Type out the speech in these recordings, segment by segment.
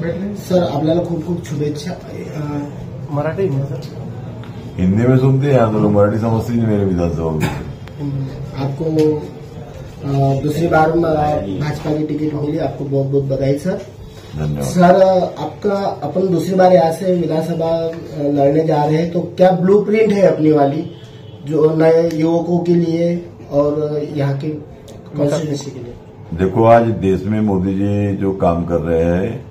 Sir आपल्याला खूप खूप शुभेच्छा। मराठी सर हिंदी में सुनते हैं तो लोग मराठी समझते नहीं मेरे विधानसभा में। आपको दूसरी बार भाजपा की टिकट मिली, आपको बहुत बहुत बधाई सर। धन्यवाद सर। आपका अपन दूसरी बार यहाँ से विधानसभा लड़ने जा रहे हैं, तो क्या ब्लूप्रिंट है अपनी वाली जो नए युवकों के लिए और यहाँ के कॉन्स्टिट्यूंसी के लिए? देखो, आज देश में मोदी जी जो काम कर रहे हैं,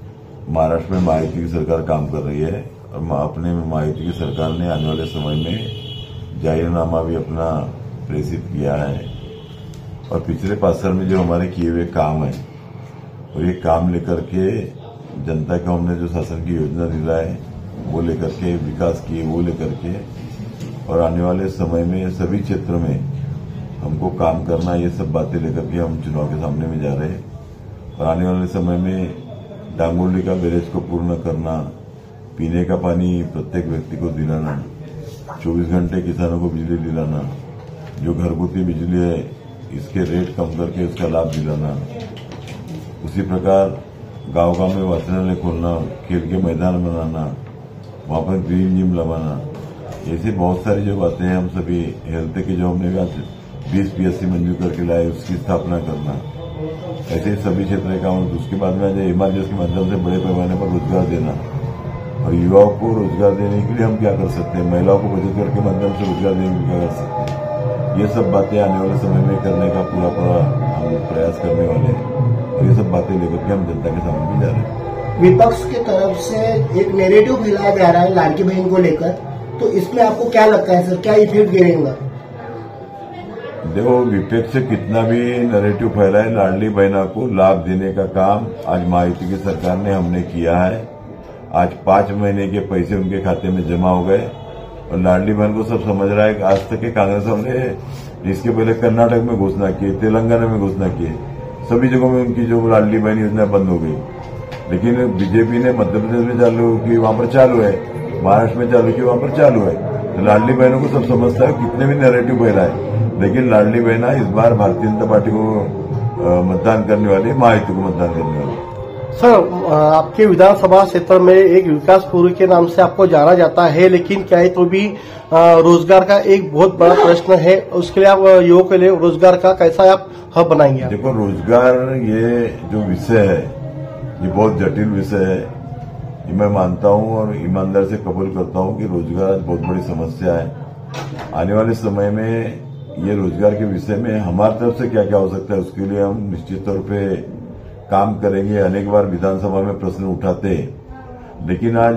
महाराष्ट्र में महायुति की सरकार काम कर रही है और अपने महायुति की सरकार ने आने वाले समय में जाहिरनामा भी अपना प्रेषित किया है और पिछले 5 साल में जो हमारे किए हुए काम है और ये काम लेकर के जनता को हमने जो शासन की योजना दिलाए वो लेकर के, विकास किए वो लेकर के, और आने वाले समय में सभी क्षेत्र में हमको काम करना, ये सब बातें लेकर के हम चुनाव के सामने में जा रहे हैं। और आने वाले समय में डांगोली का बैरेज को पूर्ण करना, पीने का पानी प्रत्येक व्यक्ति को दिलाना, 24 घंटे किसानों को बिजली दिलाना, जो घरगुती बिजली है इसके रेट कम करके उसका लाभ दिलाना, उसी प्रकार गांव-गांव में वाचनालय खोलना, खेल के मैदान बनाना, वहां पर ग्रीन जिम लगाना, ऐसी बहुत सारी जो बातें हैं हम सभी हेल्थ की जो हमने 20 PSC मंजूर करके लाए उसकी स्थापना करना, ऐसे सभी क्षेत्र का। उसके बाद में जो इमरजेंसी के माध्यम से बड़े पैमाने पर रोजगार देना और युवाओं को रोजगार देने के लिए हम क्या कर सकते हैं, महिलाओं को बचत कर के माध्यम से रोजगार देने के लिए क्या कर सकते हैं, ये सब बातें आने वाले समय में करने का पूरा हम प्रयास करने वाले हैं और ये सब बातें लेकर के हम जनता के सामने भी जा रहे हैं। विपक्ष की तरफ से एक नैरेटिव फैलाया जा रहा है लाड़की बहन को लेकर, तो इसमें आपको क्या लगता है सर, क्या इफेक्ट गिरेगा? देखो, विपक्ष से कितना भी नैरेटिव फैलाए, लाडली बहना को लाभ देने का काम आज महायुति की सरकार ने हमने किया है। आज 5 महीने के पैसे उनके खाते में जमा हो गए और लाडली बहन को सब समझ रहा है कि आज तक के कांग्रेस हमने इसके पहले कर्नाटक में घोषणा की, तेलंगाना में घोषणा की, सभी जगहों में उनकी जो लाडली बहन योजना बंद हो गई, लेकिन बीजेपी ने मध्य प्रदेश में चालू की, वहां पर चालू है, महाराष्ट्र में चालू की, वहां पर चालू है। तो लाडली बहनों को सब समझता है, कितने भी नैरेटिव फैलाए, लेकिन लाडली बहना इस बार भारतीय जनता पार्टी को मतदान करने वाली, महायुति को मतदान करने वाली। सर, आपके विधानसभा क्षेत्र में एक विकास पुरी के नाम से आपको जाना जाता है, लेकिन क्या है तो भी रोजगार का एक बहुत बड़ा प्रश्न है, उसके लिए आप युवाओं के लिए रोजगार का कैसा आप हब बनाएंगे? देखो, रोजगार ये जो विषय है ये बहुत जटिल विषय है, ये मैं मानता हूं और ईमानदार से कबूल करता हूं कि रोजगार बहुत बड़ी समस्या है। आने वाले समय में ये रोजगार के विषय में हमारी तरफ से क्या क्या हो सकता है उसके लिए हम निश्चित तौर पे काम करेंगे। अनेक बार विधानसभा में प्रश्न उठाते, लेकिन आज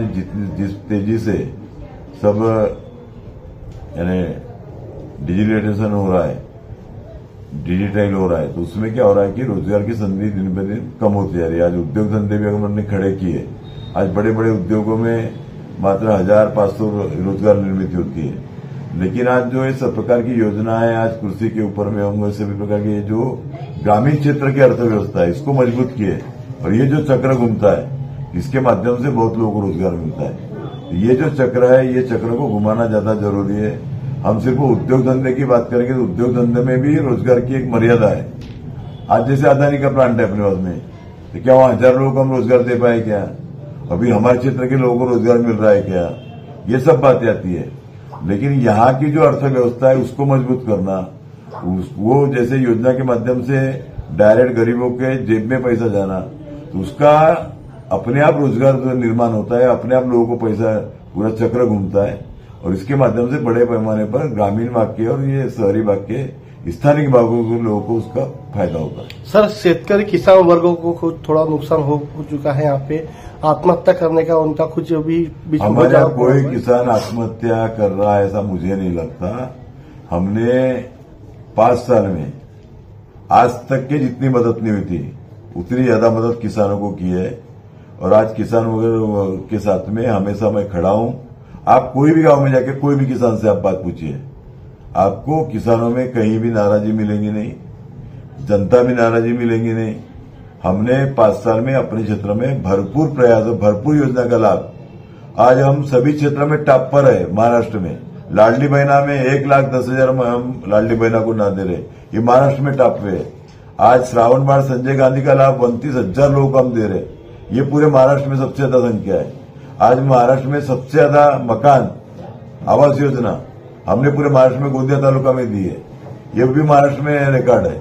जिस तेजी से सब यानी डिजिटलाइजेशन हो रहा है, डिजिटाइज हो रहा है, तो उसमें क्या हो रहा है कि रोजगार की संधि दिन ब दिन कम होती जा रही है। आज उद्योग धंधे भी अगर हमने खड़े किए, आज बड़े बड़े उद्योगों में मात्र 1500 रोजगार निर्मित होती है, लेकिन आज जो ये सब प्रकार की योजनाएं आज कृषि के ऊपर में होंगे, सभी प्रकार की जो ग्रामीण क्षेत्र की अर्थव्यवस्था है इसको मजबूत किए और ये जो चक्र घूमता है इसके माध्यम से बहुत लोगों को रोजगार मिलता है। ये जो चक्र है, ये चक्र को घुमाना ज्यादा जरूरी है। हम सिर्फ उद्योग धंधे की बात करेंगे तो उद्योग धंधे में भी रोजगार की एक मर्यादा है। आज जैसे अदानी का प्लांट है अपने पास में, तो क्या वहां 1000 लोगों को हम रोजगार दे पाए क्या? अभी हमारे क्षेत्र के लोगों को रोजगार मिल रहा है क्या? ये सब बातें आती है। लेकिन यहाँ की जो अर्थव्यवस्था है उसको मजबूत करना, वो जैसे योजना के माध्यम से डायरेक्ट गरीबों के जेब में पैसा जाना, तो उसका अपने आप रोजगार निर्माण होता है, अपने आप लोगों को पैसा पूरा चक्र घूमता है और इसके माध्यम से बड़े पैमाने पर ग्रामीण भाग के और ये शहरी भाग के स्थानीय भागों के लोगों को उसका फायदा होता है। सर, शेतकरी किसान वर्गों को थोड़ा नुकसान हो चुका है, यहाँ पे आत्महत्या करने का उनका कुछ भी हमारे यहाँ कोई किसान आत्महत्या कर रहा है ऐसा मुझे नहीं लगता। हमने 5 साल में आज तक के जितनी मदद नहीं हुई थी उतनी ज्यादा मदद किसानों को की है और आज किसान वगैरह के साथ में हमेशा मैं खड़ा हूं। आप कोई भी गांव में जाके कोई भी किसान से आप बात पूछिए, आपको किसानों में कहीं भी नाराजगी मिलेगी नहीं, जनता भी नाराजगी मिलेगी नहीं। हमने 5 साल में अपने क्षेत्र में भरपूर प्रयास, भरपूर योजना का लाभ आज हम सभी क्षेत्र में टॉप पर है। महाराष्ट्र में लाडली बहना में 1,10,000 में हम लाडली बहना को ना दे रहे, ये महाराष्ट्र में टॉप पे है। आज श्रावण बाढ़ संजय गांधी का लाभ 29,000 लोगों को हम दे रहे, ये पूरे महाराष्ट्र में सबसे ज्यादा संख्या है। आज महाराष्ट्र में सबसे ज्यादा मकान आवास योजना हमने पूरे महाराष्ट्र में गोंदिया तालुका में दी है। ये भी महाराष्ट्र में रिकॉर्ड है।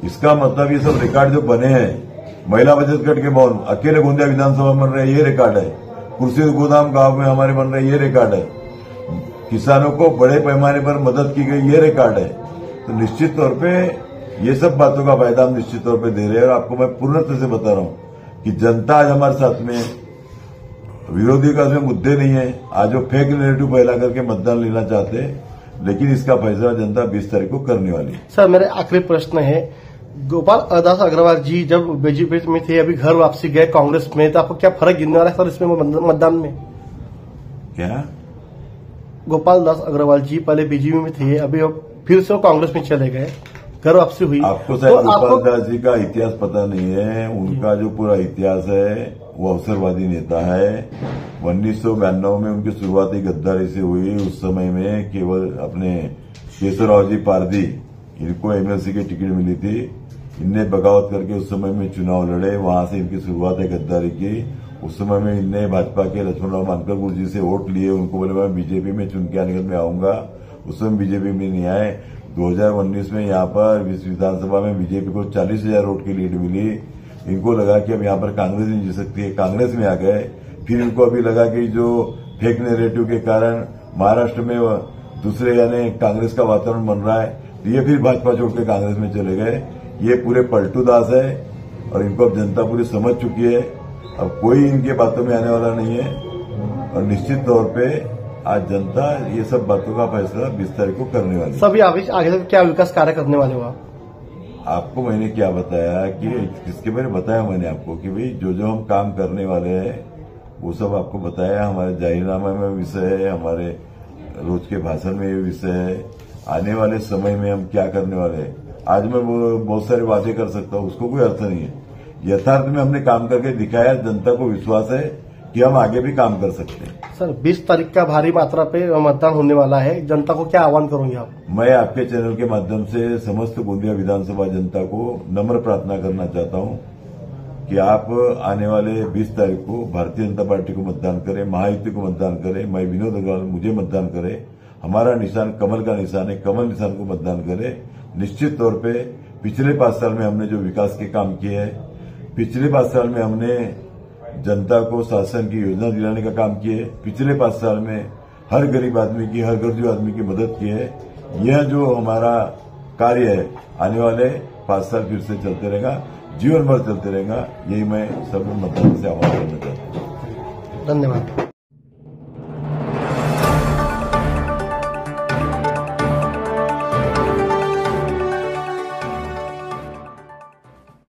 इसका मतलब ये सब रिकॉर्ड जो बने हैं, महिला बचत गट के भवन अकेले गोंदिया विधानसभा में बन रहे, ये रिकॉर्ड है। कृषि गोदाम गांव में हमारे बन रहे, ये रिकॉर्ड है। किसानों को बड़े पैमाने पर मदद की गई, ये रिकॉर्ड है। तो निश्चित तौर पे ये सब बातों का फायदा हम निश्चित तौर पे दे रहे हैं। और आपको मैं पूर्णतः से बता रहा हूं कि जनता आज हमारे साथ में है, विरोधी का उसमें मुद्दे नहीं है। आज वो फेक नैरेटिव फैला करके मतदान लेना चाहते हैं, लेकिन इसका फैसला जनता 20 तारीख को करने वाली है। सर, मेरा आखिरी प्रश्न है, गोपाल दास अग्रवाल जी जब बीजेपी में थे, अभी घर वापसी गए कांग्रेस में, तो आपको क्या फर्क गिनने वाला है सर इसमें मतदान में? क्या गोपाल दास अग्रवाल जी पहले बीजेपी में थे, अभी फिर से वो कांग्रेस में चले गए, घर वापसी हुई। आपको शायद गोपाल दास जी का इतिहास पता नहीं है। उनका जो पूरा इतिहास है वो अवसरवादी नेता है। 1992 में उनकी शुरुआत गद्दारी से हुई। उस समय में केवल अपने केशवराव जी पारदी, इनको एमएलसी की टिकट मिली थी। इनने बगावत करके उस समय में चुनाव लड़े, वहां से इनकी शुरुआत है गद्दारी की। उस समय में इनने भाजपा के लक्ष्मणराव मानकर गुरु जी से वोट लिए, उनको बोले मैं बीजेपी में चुन के आने में आऊंगा। उस समय बीजेपी में नहीं आए। 2019 में यहाँ पर विधानसभा में बीजेपी को 40,000 वोट की लीड मिली। इनको लगा कि अब यहाँ पर कांग्रेस नहीं जीत सकती है, कांग्रेस में आ गए। फिर इनको अभी लगा कि जो फेक नैरेटिव के कारण महाराष्ट्र में दूसरे यानी कांग्रेस का वातावरण बन रहा है, तो ये फिर भाजपा छोड़ के कांग्रेस में चले गए। ये पूरे पलटू दास है और इनको अब जनता पूरी समझ चुकी है। अब कोई इनके बातों में आने वाला नहीं है और निश्चित तौर पे आज जनता ये सब बातों का फैसला 20 तारीख को करने वाली है। सभी आगे तक क्या विकास कार्य करने वाले हो आपको मैंने क्या बताया कि किसके बारे में बताया मैंने आपको कि भाई जो हम काम करने वाले हैं वो सब आपको बताया। हमारे जाहीरनामे में विषय है, हमारे रोज के भाषण में ये विषय है। आने वाले समय में हम क्या करने वाले हैं, आज मैं बहुत सारे वादे कर सकता हूँ, उसको कोई अर्थ नहीं है। यथार्थ में हमने काम करके दिखाया, जनता को विश्वास है कि हम आगे भी काम कर सकते हैं। सर, 20 तारीख का भारी मात्रा पे मतदान होने वाला है, जनता को क्या आह्वान करोगे आप? मैं आपके चैनल के माध्यम से समस्त गोंदिया विधानसभा जनता को नम्र प्रार्थना करना चाहता हूं कि आप आने वाले 20 तारीख को भारतीय जनता पार्टी को मतदान करें, महायुति को मतदान करें। मैं विनोद अग्रवाल, मुझे मतदान करें। हमारा निशान कमल का निशान है, कमल निशान को मतदान करें। निश्चित तौर पे पिछले 5 साल में हमने जो विकास के काम किए हैं, पिछले 5 साल में हमने जनता को शासन की योजना दिलाने का काम किए, पिछले 5 साल में हर गरीब आदमी की, हर गरजू आदमी की मदद की है। यह जो हमारा कार्य है आने वाले 5 साल फिर से चलते रहेगा, जीवन भर चलते रहेगा। यही मैं सब मतदान से आह्वान करना चाहता हूँ। धन्यवाद।